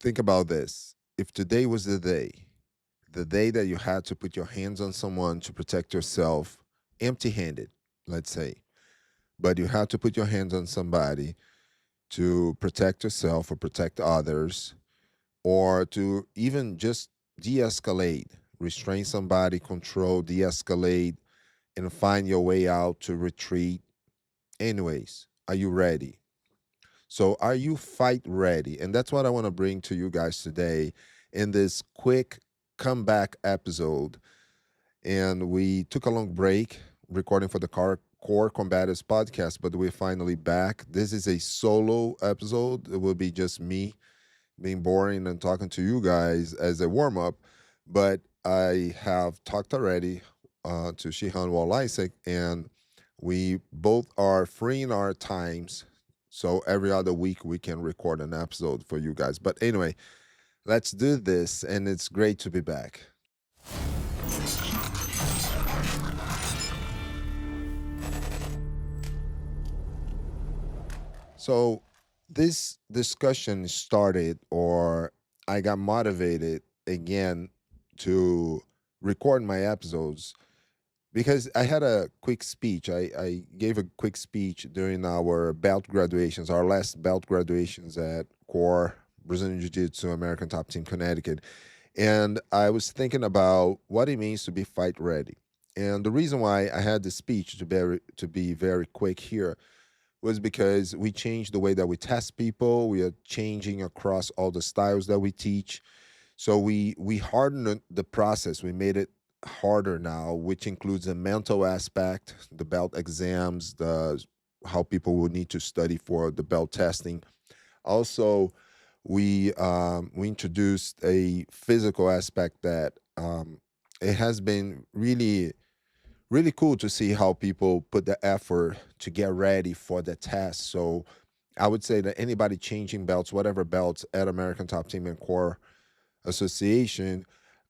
Think about this. If today was the day that you had to put your hands on someone to protect yourself, empty handed, let's say, but you had to put your hands on somebody to protect yourself or protect others, or to even just de escalate, restrain somebody, control, de escalate, and find your way out to retreat. Anyways, are you ready? So, are you fight ready? And that's what I want to bring to you guys today in this quick comeback episode. And we took a long break recording for the Core Combatives podcast, but we're finally back. This is a solo episode. It will be just me being boring and talking to you guys as a warm up. But I have talked already to Shihan Wal Isaac, and we both are freeing our times. So every other week we can record an episode for you guys. But anyway, let's do this, and it's great to be back. So this discussion started, or I got motivated again to record my episodes because I had a quick speech. I gave a quick speech during our belt graduations, our last belt graduations at Core Brazilian Jiu Jitsu American Top Team Connecticut. And I was thinking about what it means to be fight ready. And the reason why I had this speech to be very quick here was because we changed the way that we test people. We are changing across all the styles that we teach. So we hardened the process. We made it harder now, which includes the mental aspect, the belt exams, the how people will need to study for the belt testing. Also, we introduced a physical aspect that it has been really cool to see how people put the effort to get ready for the test. So I would say that anybody changing belts, whatever belts at American Top Team and Core Association,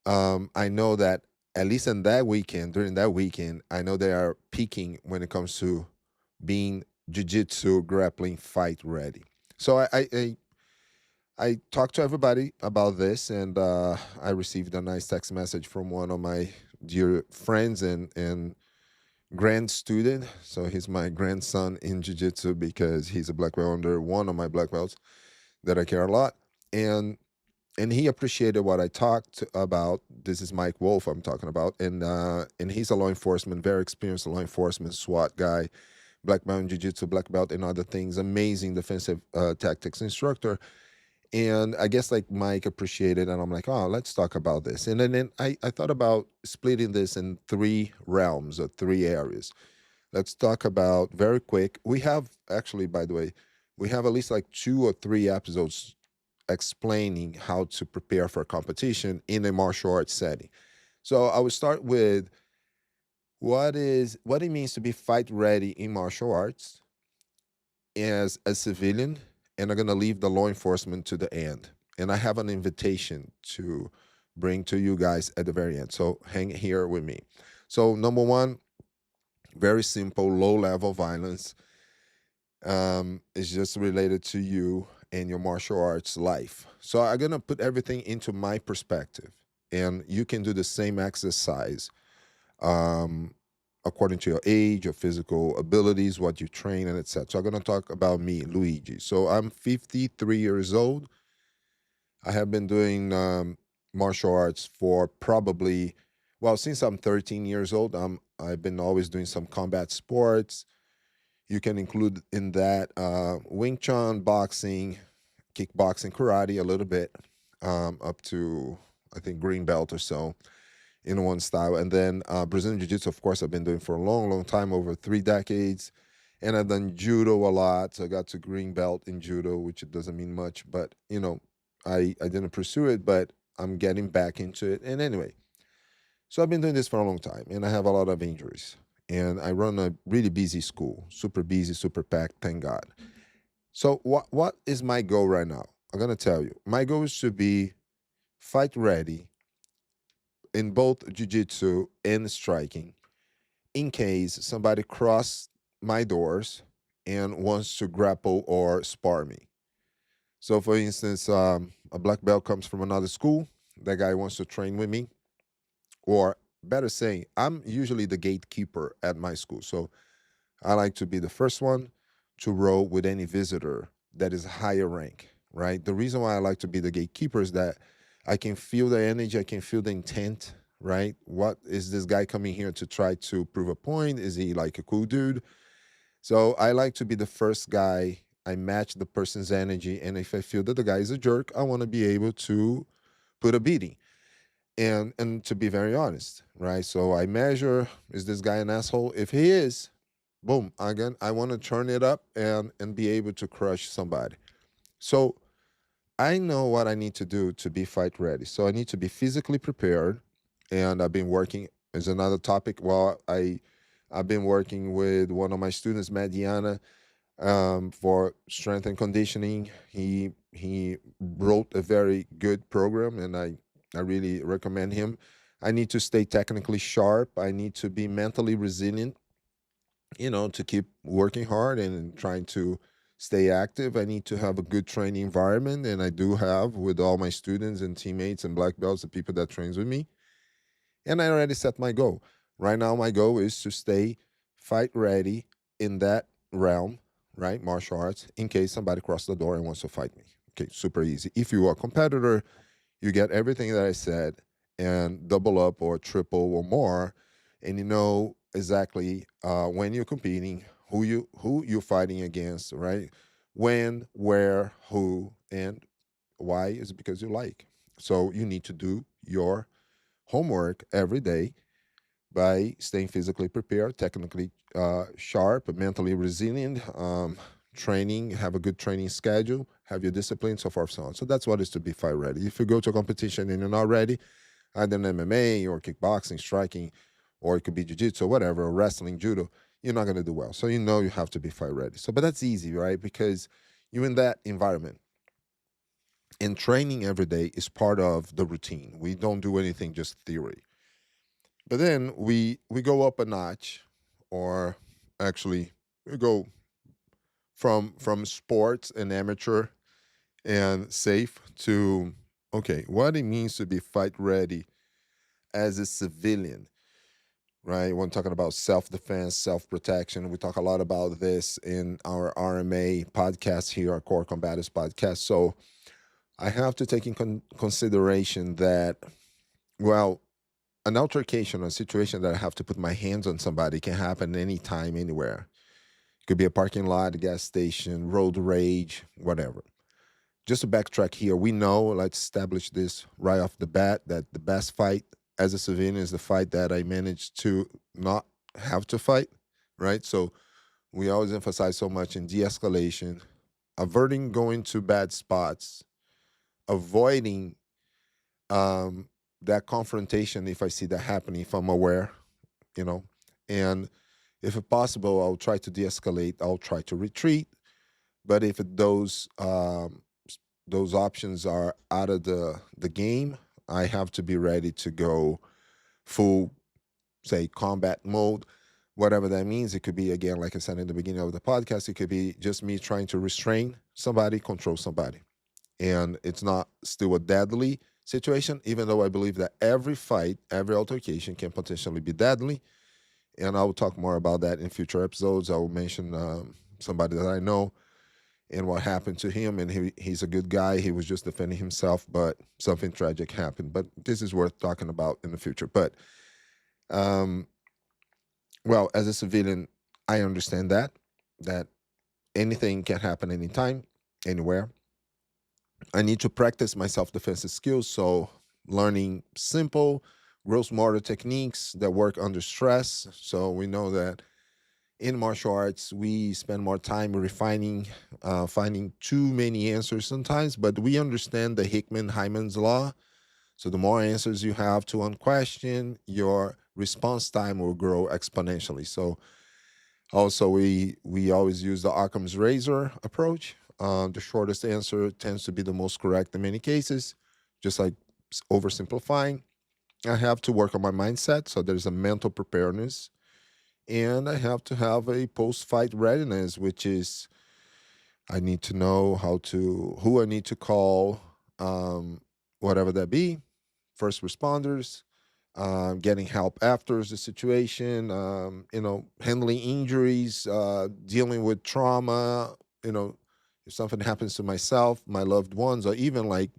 I know that at least in that weekend, during that weekend, I know they are peaking when it comes to being jiu-jitsu grappling fight ready. So I talked to everybody about this, and I received a nice text message from one of my dear friends and grand student. So he's my grandson in jiu-jitsu because he's a black belt under one of my black belts that I care a lot. And he appreciated what I talked about. This is Mike Wolf I'm talking about, and he's a law enforcement, very experienced law enforcement SWAT guy, black belt in jiu-jitsu, black belt in other things, amazing defensive tactics instructor. And I guess like Mike appreciated, and I'm like, oh, let's talk about this. And then I thought about splitting this in three realms or three areas. Let's talk about very quick. We have actually, by the way, we have at least like 2 or 3 episodes explaining how to prepare for a competition in a martial arts setting. So I would start with what it means to be fight ready in martial arts as a civilian, and I'm gonna leave the law enforcement to the end. And I have an invitation to bring to you guys at the very end. So hang here with me. So number one, very simple, low level violence is just related to you and your martial arts life. So I'm gonna put everything into my perspective, and you can do the same exercise um, according to your age, your physical abilities, what you train, and etc. So I'm gonna talk about me, Luigi. So I'm 53 years old. I have been doing martial arts for probably, well, since I'm 13 years old. I've been always doing some combat sports. You can include in that Wing Chun, boxing, kickboxing, karate, a little bit, up to I think green belt or so in one style. And then Brazilian Jiu Jitsu, of course, I've been doing for a long, long time, over 3 decades. And I've done judo a lot. So I got to green belt in judo, which it doesn't mean much, but I didn't pursue it, but I'm getting back into it. And anyway, so I've been doing this for a long time, and I have a lot of injuries. And I run a really busy school, super busy, super packed, thank God. So what is my goal right now? I'm gonna tell you. My goal is to be fight ready in both jiu-jitsu and striking in case somebody cross my doors and wants to grapple or spar me. So for instance, a black belt comes from another school, that guy wants to train with me, or better saying, I'm usually the gatekeeper at my school. So I like to be the first one to roll with any visitor that is higher rank, right? The reason why I like to be the gatekeeper is that I can feel the energy, I can feel the intent, right? What is this guy coming here to try to prove a point? Is he like a cool dude? So I like to be the first guy. I match the person's energy. And if I feel that the guy is a jerk, I want to be able to put a beating. And to be very honest, right? So I measure, is this guy an asshole? If he is, boom, again, I want to turn it up and be able to crush somebody. So I know what I need to do to be fight ready. So I need to be physically prepared. And I've been working is another topic. Well, I've been working with one of my students, Madiana, for strength and conditioning. He wrote a very good program, and I really recommend him. I need to stay technically sharp. I need to be mentally resilient, to keep working hard and trying to stay active. I need to have a good training environment, and I do have with all my students and teammates and black belts, the people that trains with me. And I already set my goal. Right now, my goal is to stay fight ready in that realm, right? Martial arts, in case somebody crosses the door and wants to fight me. Okay, super easy. If you are a competitor, you get everything that I said and double up or triple or more, and you know exactly when you're competing, who you're fighting against, right? When, where, who, and why is because you like. So you need to do your homework every day by staying physically prepared, technically sharp, mentally resilient, training, have a good training schedule, have your discipline, so forth, so on. So that's what is to be fight ready. If you go to a competition and you're not ready, either in MMA or kickboxing, striking, or it could be jiu-jitsu, whatever, or wrestling, judo, you're not going to do well. So you know you have to be fight ready. So, but that's easy, right? Because you're in that environment. And training every day is part of the routine. We don't do anything just theory. But then we go up a notch, or actually we go from sports and amateur and safe to okay, what it means to be fight ready as a civilian, right? When talking about self defense, self protection, we talk a lot about this in our RMA podcast here, our Core Combatives Podcast. So I have to take in consideration that, well, an altercation, a situation that I have to put my hands on somebody can happen anytime, anywhere. It could be a parking lot, a gas station, road rage, whatever. Just to backtrack here, we know, let's establish this right off the bat, that the best fight as a civilian is the fight that I managed to not have to fight, right? So we always emphasize so much in de escalation, averting going to bad spots, avoiding that confrontation if I see that happening, if I'm aware, you know, and if possible, I'll try to de-escalate. I'll try to retreat. But if those options are out of the game, I have to be ready to go full, say, combat mode. Whatever that means, it could be, again, like I said in the beginning of the podcast, it could be just me trying to restrain somebody, control somebody, and it's not still a deadly situation, even though I believe that every fight, every altercation can potentially be deadly. And I will talk more about that in future episodes. I will mention somebody that I know and what happened to him. And he's a good guy. He was just defending himself, but something tragic happened. But this is worth talking about in the future. But, um, well, as a civilian, I understand that anything can happen anytime, anywhere. I need to practice my self-defense skills. So learning simple gross motor techniques that work under stress. So we know that in martial arts, we spend more time refining, finding too many answers sometimes, but we understand the Hickman-Hyman's law. So the more answers you have to one question, your response time will grow exponentially. So also we always use the Occam's razor approach. The shortest answer tends to be the most correct in many cases, just like oversimplifying. I have to work on my mindset, so there's a mental preparedness, and I have to have a post-fight readiness, which is I need to know who I need to call, um, whatever that be, first responders, getting help after the situation, handling injuries, dealing with trauma, if something happens to myself, my loved ones, or even like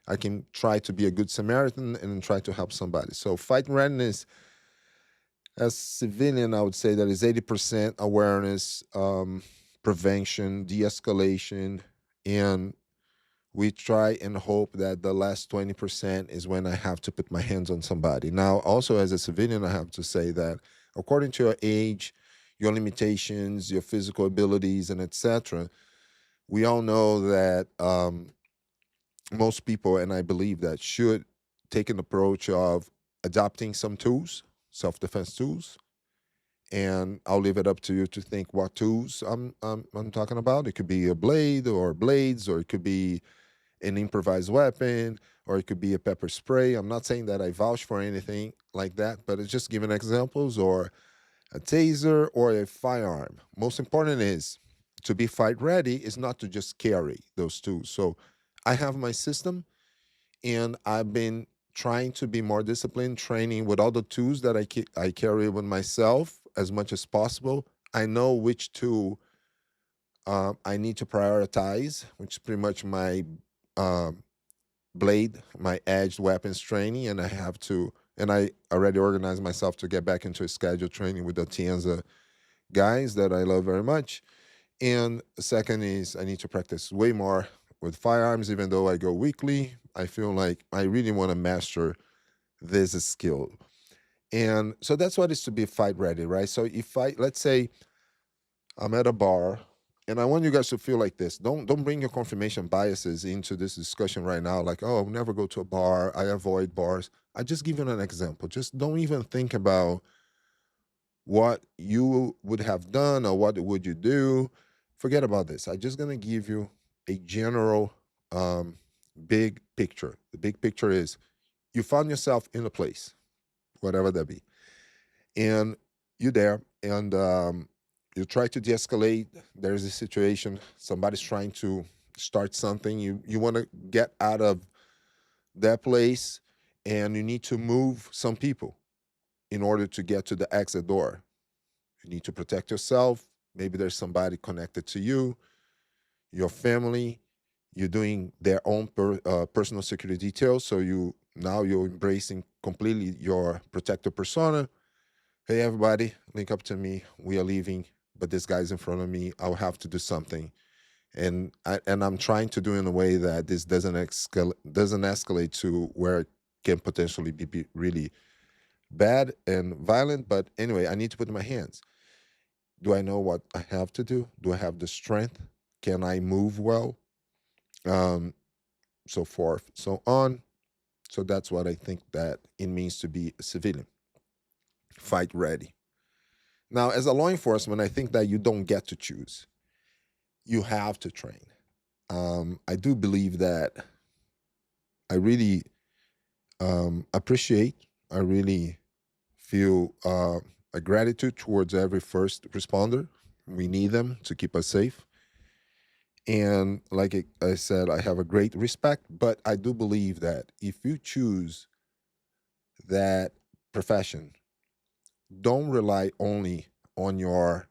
I can try to be a good Samaritan and try to help somebody. So fight readiness as civilian, I would say that is 80% awareness, prevention, de-escalation, and we try and hope that the last 20% is when I have to put my hands on somebody. Now, also as a civilian, I have to say that according to your age, your limitations, your physical abilities, and etc., we all know that most people, and I believe that, should take an approach of adopting some tools, self-defense tools. And I'll leave it up to you to think what tools I'm talking about. It could be a blade or blades, or it could be an improvised weapon, or it could be a pepper spray. I'm not saying that I vouch for anything like that, but it's just giving examples, or a taser or a firearm. Most important is to be fight ready is not to just carry those tools. So I have my system, and I've been trying to be more disciplined, training with all the tools that I carry with myself as much as possible. I know which tool I need to prioritize, which is pretty much my um, blade, my edged weapons training, and I already organized myself to get back into a scheduled training with the Tienza guys that I love very much. And the second is I need to practice way more with firearms, even though I go weekly. I feel like I really want to master this skill. And so that's what is to be fight ready, right? So if let's say I'm at a bar, and I want you guys to feel like this. Don't bring your confirmation biases into this discussion right now. Like, oh, I'll never go to a bar. I avoid bars. I just give you an example. Just don't even think about what you would have done or what would you do. Forget about this. I'm just gonna give you a general um, big picture. The big picture is you found yourself in a place, whatever that be, and you're there, and you try to de-escalate. There's a situation, somebody's trying to start something, you want to get out of that place, and you need to move some people in order to get to the exit door. You need to protect yourself. Maybe there's somebody connected to you, your family. You're doing their own personal security details, so you're embracing completely your protector persona. Hey, everybody, link up to me. We are leaving, but this guy's in front of me. I'll have to do something, and I'm trying to do in a way that this doesn't escalate to where it can potentially be really bad and violent. But anyway, I need to put in my hands. Do I know what I have to do? Do I have the strength? Can I move well? Um, so forth, so on. So that's what I think that it means to be a civilian, fight ready. Now, as a law enforcement, I think that you don't get to choose. You have to train. I do believe that I really appreciate, I really feel a gratitude towards every first responder. We need them to keep us safe. And like I said, I have a great respect, but I do believe that if you choose that profession, don't rely only on your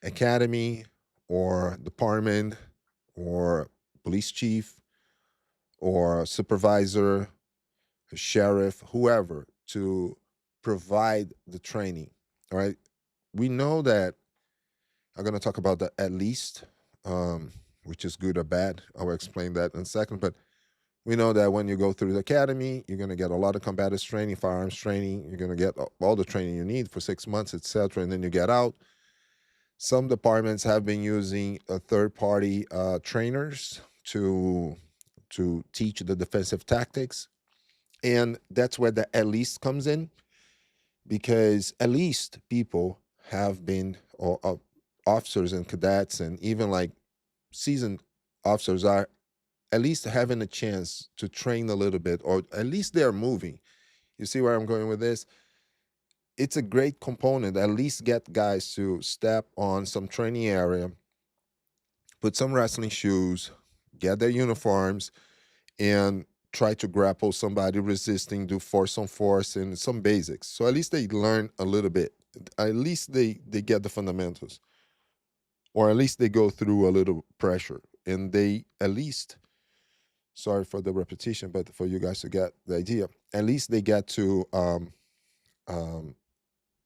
academy or department or police chief or supervisor, sheriff, whoever to provide the training. All right. We know that I'm going to talk about the at least, which is good or bad. I'll explain that in a second. But we know that when you go through the academy, you're going to get a lot of combatives training, firearms training. You're going to get all the training you need for 6 months, etc. And then you get out. Some departments have been using third-party trainers to teach the defensive tactics, and that's where the at least comes in, because at least people have been, or officers and cadets, and even like seasoned officers are at least having a chance to train a little bit, or at least they're moving. You see where I'm going with this? It's a great component. At least get guys to step on some training area, put some wrestling shoes, get their uniforms, and try to grapple somebody resisting, do force on force and some basics. So at least they learn a little bit. At least they get the fundamentals, or at least they go through a little pressure, and they at least, sorry for the repetition, but for you guys to get the idea, at least they get to um,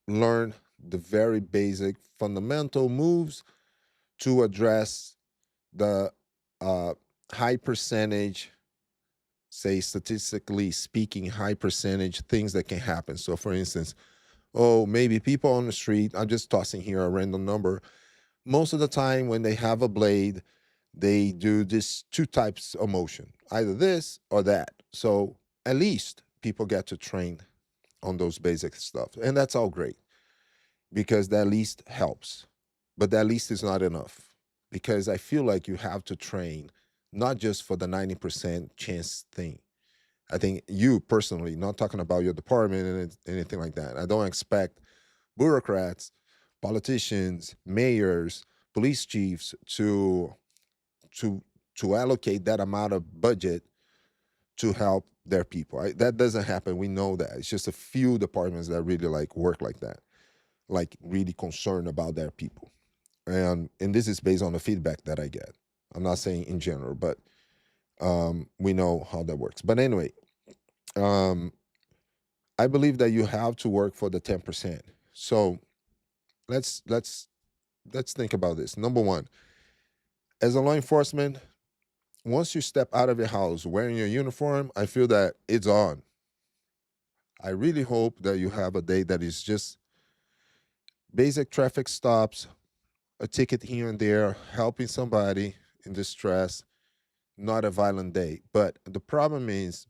learn the very basic fundamental moves to address the uh, high percentage, say statistically speaking, high percentage things that can happen. So, for instance, oh, maybe people on the street, I'm just tossing here a random number. Most of the time, when they have a blade, they do this two types of motion, either this or that. So, at least people get to train on those basic stuff. And that's all great because that least helps. But that least is not enough because I feel like you have to train not just for the 90% chance thing. I think you personally, not talking about your department and anything like that, I don't expect bureaucrats, politicians, mayors, police chiefs to to allocate that amount of budget to help their people. That doesn't happen. We know that. It's just a few departments that really like work like that, like really concerned about their people. And this is based on the feedback that I get. I'm not saying in general, but we know how that works. But anyway, um, I believe that you have to work for the 10%. So let's let's let's think about this. Number one, as a law enforcement, once you step out of your house wearing your uniform, I feel that it's on. I really hope that you have a day that is just basic traffic stops, a ticket here and there, helping somebody in distress, not a violent day. But the problem is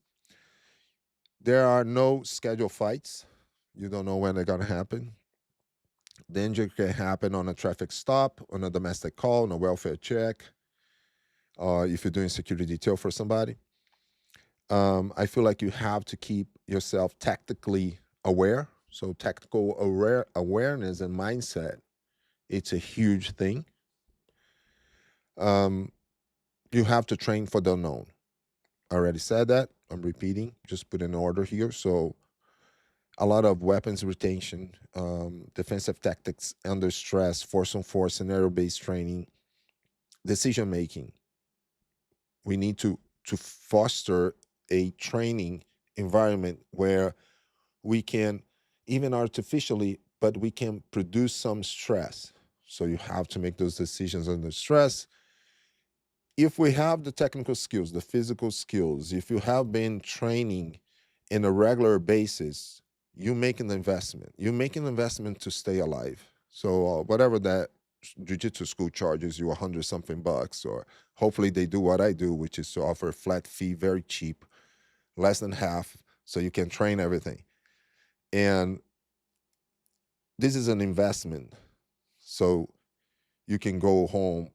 there are no scheduled fights. You don't know when they're going to happen. Danger can happen on a traffic stop, on a domestic call, on a welfare check, if you're doing security detail for somebody. I feel like you have to keep yourself tactically aware. So tactical awareness and mindset, it's a huge thing. Um, you have to train for the unknown. I already said that. I'm repeating. Just put in order here. So a lot of weapons retention, defensive tactics under stress, force on force, scenario-based training, decision making. We need to foster a training environment where we can, even artificially, but we can produce some stress. So you have to make those decisions under stress. If we have the technical skills, the physical skills, if you have been training in a regular basis, you make an investment. You make an investment to stay alive. So whatever that jiu-jitsu school charges you 100 something bucks, or hopefully they do what I do, which is to offer a flat fee, very cheap, less than half, so you can train everything. And this is an investment. So you can go home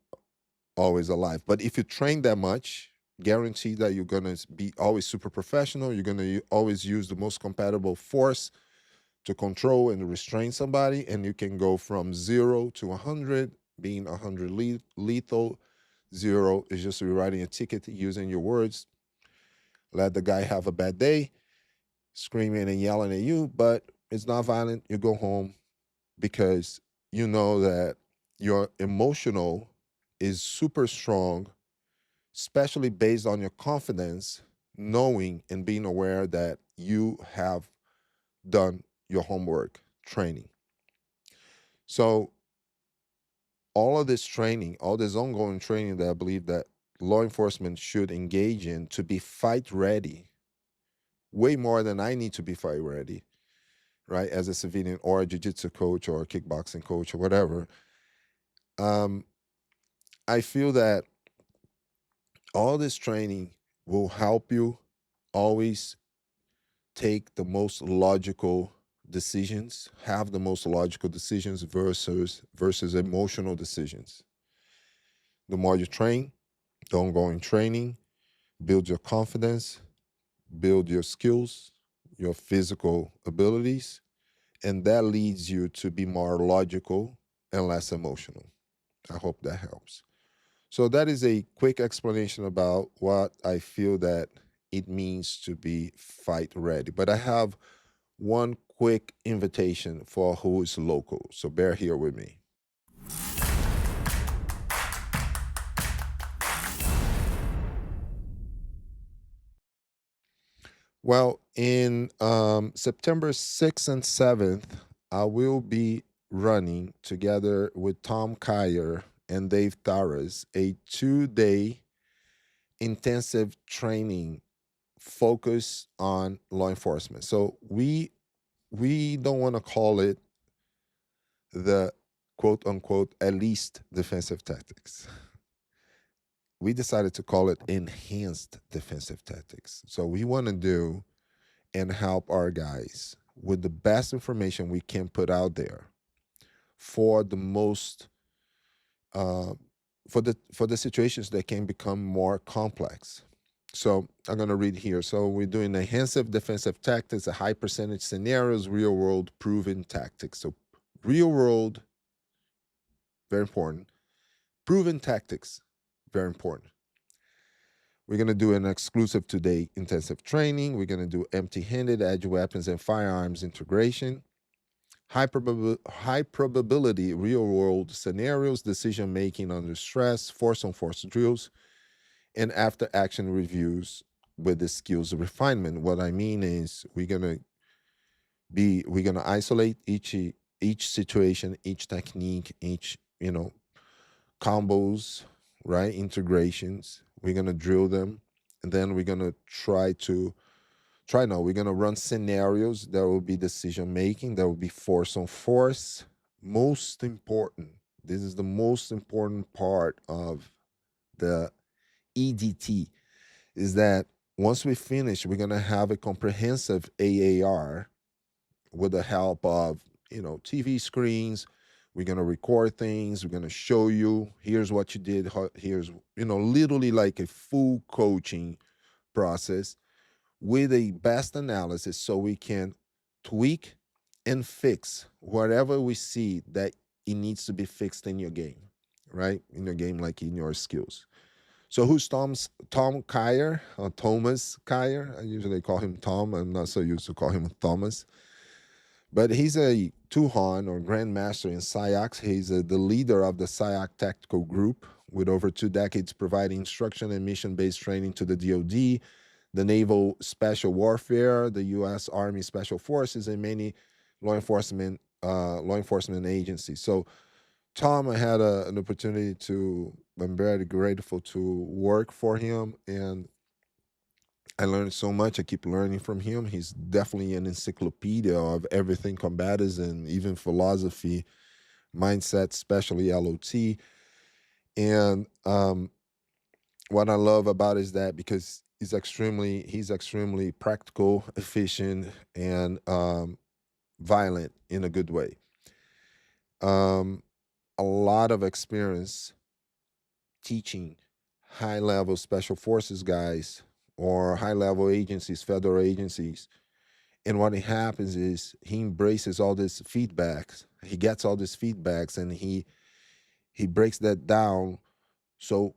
always alive. But if you train that much, guarantee that you're going to be always super professional. You're going to always use the most compatible force to control and restrain somebody. And you can go from 0 to 100, being 100 lethal. 0 is just rewriting a ticket using your words. Let the guy have a bad day, screaming and yelling at you, but it's not violent. You go home because you know that your emotional is super strong, especially based on your confidence, knowing and being aware that you have done your homework training. So all of this training, all this ongoing training that I believe that law enforcement should engage in to be fight ready, way more than I need to be fight ready, right? As a civilian or a jiu-jitsu coach or a kickboxing coach or whatever. Um, I feel that all this training will help you always take the most logical decisions, have the most logical decisions versus emotional decisions. The more you train, the ongoing training, build your confidence, build your skills, your physical abilities, and that leads you to be more logical and less emotional. I hope that helps. So that is a quick explanation about what I feel that it means to be fight ready. But I have one quick invitation for who is local. So bear here with me. Well, in September 6th and 7th, I will be running together with Tom Kyer and Dave Taras a 2-day intensive training focused on law enforcement. So we don't want to call it the quote unquote at least defensive tactics. We decided to call it enhanced defensive tactics. So we want to do and help our guys with the best information we can put out there for the most uh, for the situations that can become more complex. So I'm going to read here. So we're doing enhanced defensive tactics, a high percentage scenarios, real world proven tactics. So real world, very important. Proven tactics, very important. We're going to do an exclusive today intensive training. We're going to do empty-handed edge weapons and firearms integration, high probability real world scenarios, decision making under stress, force on force drills, and after action reviews with the skills refinement. What I mean is we're gonna isolate each situation, each technique, each combos, right? Integrations. We're gonna drill them, and then we're gonna we're gonna run scenarios. There will be decision making. There will be force on force. Most important. This is the most important part of the EDT is that once we finish, we're gonna have a comprehensive AAR with the help of TV screens. We're gonna record things. We're gonna show you. Here's what you did. Here's literally like a full coaching process with a best analysis, so we can tweak and fix whatever we see that it needs to be fixed in your game, right? In your game, like in your skills. So who's Tom Kyer, or Thomas Kyer? I usually call him Tom. I'm not so used to call him Thomas. But he's a Tuhan or Grandmaster in SIAC. He's the leader of the SIAC Tactical Group with over 2 decades providing instruction and mission-based training to the DoD, the Naval Special Warfare, the U.S. Army Special Forces, and many law enforcement agencies. So Tom, I had an opportunity to. I'm very grateful to work for him, and I learned so much. I keep learning from him. He's definitely an encyclopedia of everything combatives and even philosophy, mindset, especially LOT. And what I love about is that because he's extremely practical, efficient, and violent in a good way. Um, a lot of experience teaching high level special forces guys or high level agencies, federal agencies. And what happens is he embraces all this feedbacks. He gets all these feedbacks and he breaks that down. So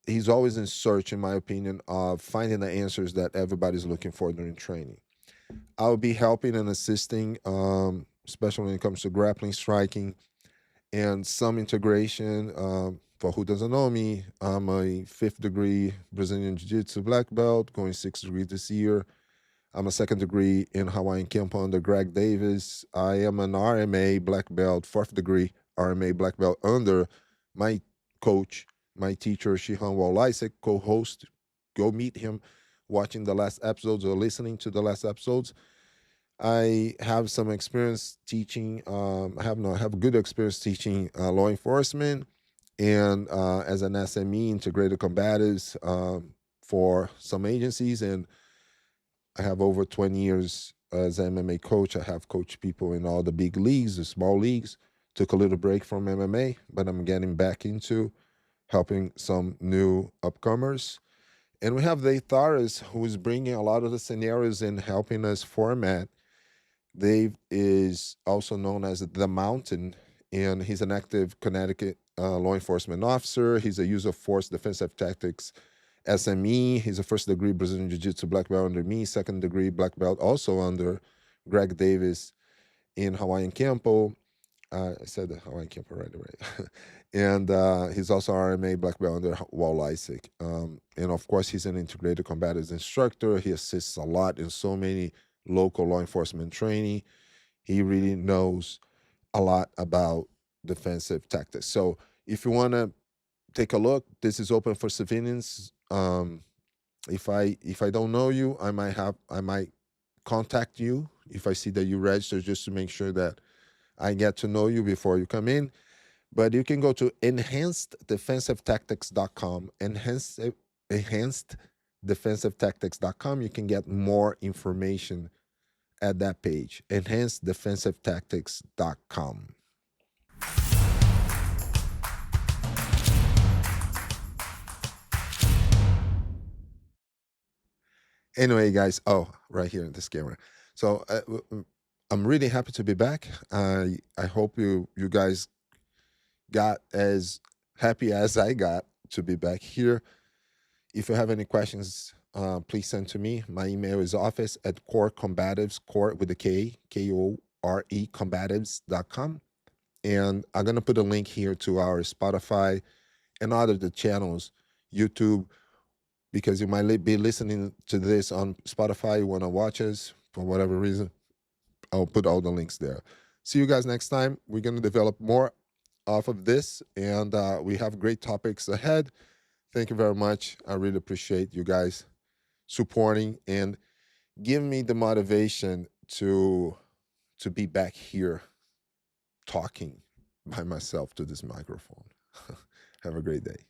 he's always in search, in my opinion, of finding the answers that everybody's looking for during training. I'll be helping and assisting, especially when it comes to grappling, striking, and some integration. For who doesn't know me, I'm a fifth degree Brazilian Jiu Jitsu black belt, going sixth degree this year. I'm a second degree in Hawaiian Kempo under Greg Davis. I am an RMA black belt, fourth degree RMA black belt under my coach, my teacher, Shihan Walaisek, co host. Go meet him watching the last episodes or listening to the last episodes. I have some experience teaching. I have good experience teaching law enforcement and as an SME, integrated combatives for some agencies. And I have over 20 years as an MMA coach. I have coached people in all the big leagues, the small leagues. Took a little break from MMA, but I'm getting back into helping some new upcomers. And we have Dave Tharas, who is bringing a lot of the scenarios and helping us format. Dave is also known as the Mountain, and he's an active Connecticut law enforcement officer. He's a use of force defensive tactics SME. He's a first degree Brazilian Jiu Jitsu black belt under me, second degree black belt also under Greg Davis in Hawaiian Kempo. I said the Hawaiian Kempo right away. And he's also RMA black belt under Wall Isaac. And of course, he's an integrated combatives instructor. He assists a lot in so many local law enforcement training. He really knows a lot about defensive tactics. So if you want to take a look, this is open for civilians. If I don't know you, I might contact you if I see that you register, just to make sure that I get to know you before you come in. But you can go to enhanceddefensivetactics.com, enhanceddefensivetactics.com. You can get more information at that page, enhanceddefensivetactics.com. Anyway, guys, right here in this camera. So I'm really happy to be back. I hope you guys got as happy as I got to be back here. If you have any questions, please send to me. My email is office@Kore Combatives, Kore with a K, Kore Combatives.com. And I'm going to put a link here to our Spotify and other the channels, YouTube, because you might be listening to this on Spotify, you want to watch us for whatever reason. I'll put all the links there. See you guys next time. We're going to develop more off of this, and we have great topics ahead. Thank you very much. I really appreciate you guys supporting and giving me the motivation to be back here talking by myself to this microphone. Have a great day.